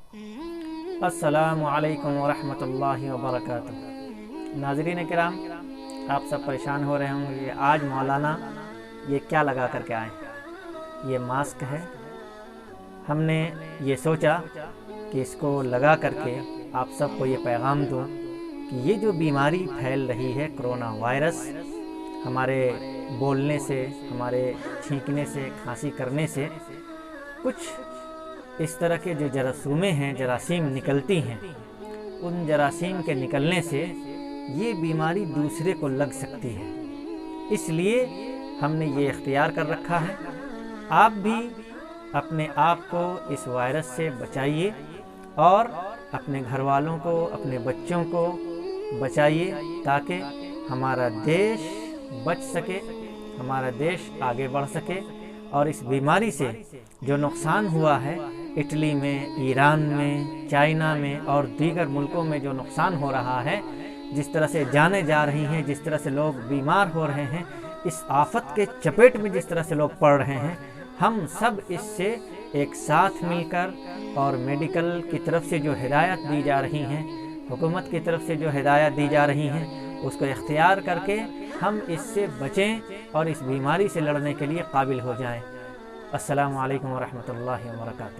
अस्सलामु अलैकुम वरहमतुल्लाहि वबरकातुह। नाज़रीन किराम, आप सब परेशान हो रहे होंगे, आज मौलाना ये क्या लगा करके आए। ये मास्क है। हमने ये सोचा कि इसको लगा करके आप सबको ये पैगाम दूं कि ये जो बीमारी फैल रही है कोरोना वायरस, हमारे बोलने से, हमारे छींकने से, खांसी करने से कुछ इस तरह के जो जरासीमें हैं, जरासीम निकलती हैं, उन जरासीम के निकलने से ये बीमारी दूसरे को लग सकती है। इसलिए हमने ये इख्तियार कर रखा है। आप भी अपने आप को इस वायरस से बचाइए और अपने घर वालों को, अपने बच्चों को बचाइए ताकि हमारा देश बच सके, हमारा देश आगे बढ़ सके और इस बीमारी से जो नुकसान हुआ है इटली में, ईरान में, चाइना में और दीगर मुल्कों में जो नुकसान हो रहा है, जिस तरह से जानें जा रही हैं, जिस तरह से लोग बीमार हो रहे हैं, इस आफत के चपेट में जिस तरह से लोग पड़ रहे हैं, हम सब इससे एक साथ मिलकर और मेडिकल की तरफ से जो हिदायत दी जा रही हैं, हुकूमत की तरफ से जो हिदायत दी जा रही हैं, उसको इख्तियार करके हम इससे बचें और इस बीमारी से लड़ने के लिए काबिल हो जाएं। अस्सलामु अलैकुम वरहमतुल्लाहि वबरकातुहू।